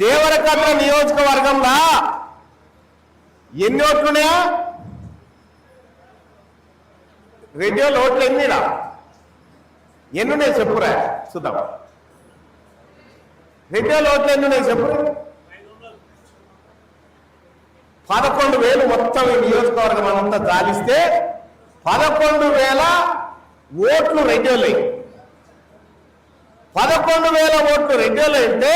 దేవరకద్ర నియోజకవర్గంలో ఎన్ని ఓట్లున్నాయా? రెడ్డిలో ఓట్లు ఎన్నిరా? ఎన్నున్నాయి చెప్పురా చూద్దాం. రెడ్డిలో ఓట్లు ఎన్నున్నాయి చెప్పురా? 11,000 మొత్తం ఈ నియోజకవర్గం అంతా జాలిస్తే 11,000 ఓట్లు రెడ్డిలో. 11,000 ఓట్లు రెడ్డిలో అంటే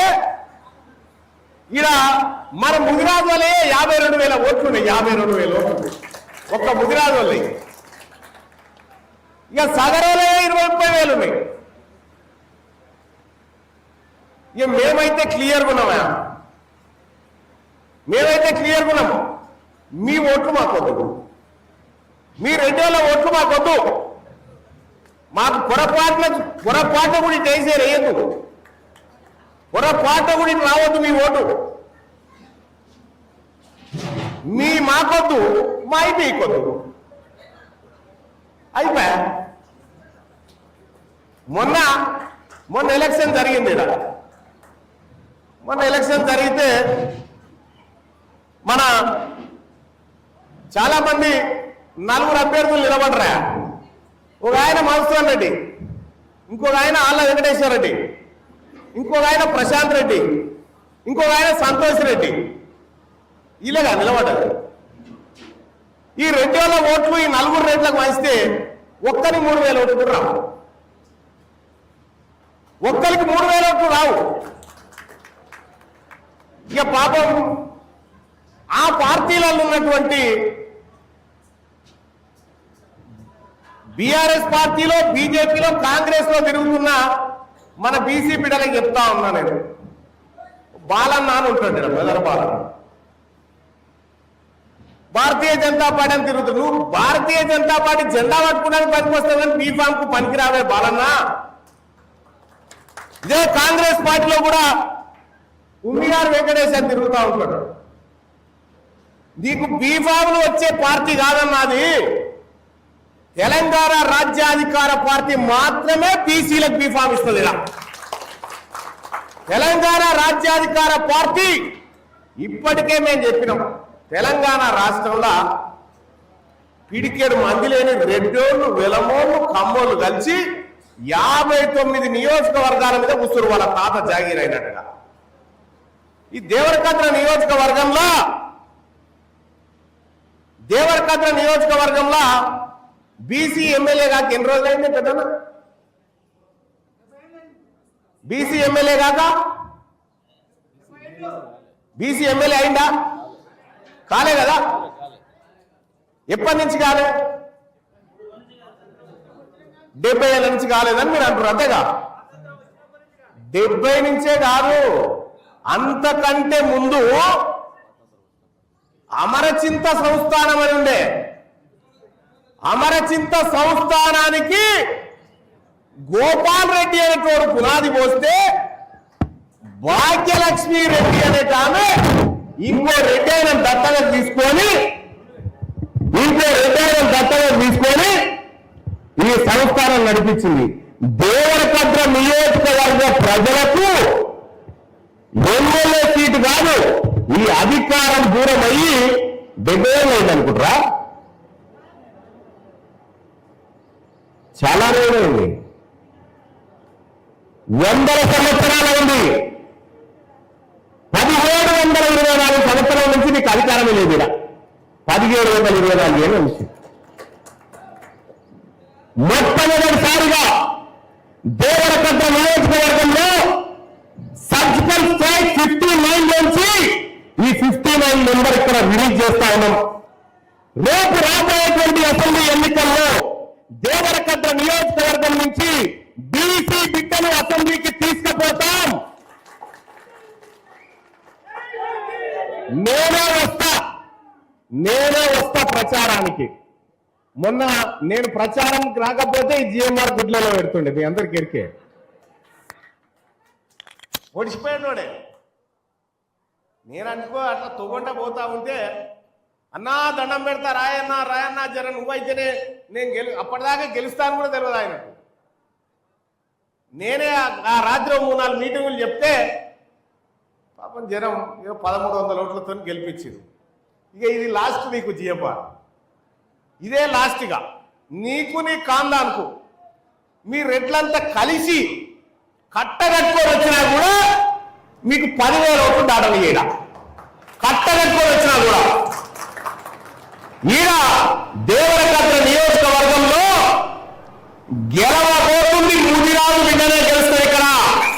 ఇలా మన ముదిరాజు వాళ్ళే 52,000 ఓట్లు ఉన్నాయి. 52,000 ఓట్లు ఒక్క ముదిరాజు వాళ్ళే. ఇక సగరాలే 20,000 ఉన్నాయి. ఇక మేమైతే క్లియర్గా ఉన్నామా? మేమైతే క్లియర్గా ఉన్నాము. మీ ఓట్లు మాకొద్దు, మీ రెడ్డిల ఓట్లు మాకొద్దు. మాకు పొరపాటు కూడా చేసేరేయద్దు, పొరపాటు కూడా రావద్దు. మీ ఓటు మాకొద్దు, మా మీకొద్దు. అయిపోయా. మొన్న ఎలక్షన్ జరిగింది. మొన్న ఎలక్షన్ జరిగితే మన చాలా మంది 4 అభ్యర్థులు నిలబడరా. ఒక ఆయన మధుసూదన్ రెడ్డి, ఇంకొక ఆయన ఆళ్ళ వెంకటేశ్వర రెడ్డి, ఇంకొక ఆయన ప్రశాంత్ రెడ్డి, ఇంకొక ఆయన సంతోష్ రెడ్డి. ఇలాగా నిలబడ్డారు. ఈ రెడ్డిల ఓట్లు ఈ 4 రెడ్లకు వస్తే ఒక్కరికి 3,000 ఓట్లు కూడా రావు. ఒక్కరికి 3,000 ఓట్లు రావు. ఇక పాపం ఆ పార్టీలలో ఉన్నటువంటి బీఆర్ఎస్ పార్టీలో, బీజేపీలో, కాంగ్రెస్ లో తిరుగుతున్న మన బీసీ బిడ్డలకు చెప్తా ఉన్నా నేను. బాలన్న అని ఉంటాడు బ్రదర్ బాలన్న. భారతీయ జనతా పార్టీ అని తిరుగుతాడు. నువ్వు భారతీయ జనతా పార్టీ జెండా పట్టుకోవడానికి పనికొస్తావు కానీ బీఫామ్ కు పనికిరావే బాలన్న. ఇదే కాంగ్రెస్ పార్టీలో కూడా ఉమ్మిగారు వెంకటేష్ అని తిరుగుతూ ఉంటాడు. నీకు బీఫామ్లు వచ్చే పార్టీ కాదన్నది. తెలంగాణ రాజ్యాధికార పార్టీ మాత్రమే బీసీలకు బీఫామ్ ఇస్తుంది. తెలంగాణ రాజ్యాధికార పార్టీ ఇప్పటికే మేము చెప్పినాం. తెలంగాణ రాష్ట్రంలో పిడికేడు మంది లేని రెడ్డోళ్ళు, వెలమోళ్ళు, కమ్మోళ్ళు కలిసి 59 నియోజకవర్గాల మీద ఉసురు వాళ్ళ తాత జాగీర్ అయినట్టుగా. ఈ దేవరకద్ర నియోజకవర్గంలో బీసీ ఎమ్మెల్యే కాక ఎన్ని రోజులు అయింది పెద్దనా? బీసీ ఎమ్మెల్యే కాక బీసీ ఎమ్మెల్యే అయిందా? కాలే కదా. ఎప్పటి నుంచి కాలే? 70 ఏళ్ళ నుంచి కాలేదని మీరు అంటారు. అంతేగా? 70 నుంచే కాదు, అంతకంటే ముందు అమరచింత సంస్థానం అని ఉండే. అమరచింత సంస్థానానికి గోపాల్ రెడ్డి అనేటోడు పునాది పోస్తే భాగ్యలక్ష్మి రెడ్డి అనేట ఆమె ఇంకో రెడ్డి అయిన దత్తగా తీసుకొని ఈ సంస్థానం నడిపించింది. దేవరకద్ర నియోజకవర్గ ప్రజలకు ఎమ్మెల్యే సీటు కాదు, ఈ అధికారం దూరం అయ్యి 70 ఏళ్ళు అయిందనుకుంటారా? చాలా రోజులైంది. 100 సంవత్సరాలు ఉంది. 1724 సంవత్సరాల నుంచి నీకు అధికారమే లేదు. ఇలా 1724 ఏళ్ళ నుంచి మొట్టమొదటిసారిగా దేవరకద్ర నియోజకవర్గంలో సర్జికల్ స్ట్రైక్ 59 నుంచి ఈ 59 నెంబర్ ఇక్కడ రిలీజ్ చేస్తా ఉన్నాం. రేపు రాబోయేటువంటి అసెంబ్లీ ఎన్నికల్లో దేవరకద్ర నియోజకవర్గం నుంచి బీసీ బిడ్డను అసెంబ్లీకి తీసుకుపోతాం. నేనే వస్తా ప్రచారానికి. మొన్న నేను ప్రచారానికి రాకపోతే ఈ జిఎంఆర్ గుడ్లలో పెడుతుండే. మీ అందరికి ఎరికే ఒడిసిపోయాడే. నేను అనుకో అట్లా తొగొండ పోతా ఉంటే అన్నా దండం పెడతా రాయన్నా జర నువ్వైతేనే నేను అప్పటిదాకా గెలుస్తాను కూడా తెలియదు ఆయనకు. నేనే ఆ రాత్రి 3-4 మీటింగులు చెప్తే పాపం పాపం జనం ఏదో 1300 ఓట్లతో గెలిపించారు. ఇక ఇది లాస్ట్ నీకు జిఎఫ్ఆర్, ఇదే లాస్ట్గా నీకు నీ కాందానికి మీ రెడ్లంతా కలిసి కట్టగట్టుకొని వచ్చినా కూడా మీకు 10,000 ఓట్లు దాటని ఈడ కట్టగట్టుకొని వచ్చినా కూడా. ఈడ దేవరకద్ర నియోజకవర్గంలో గెలవ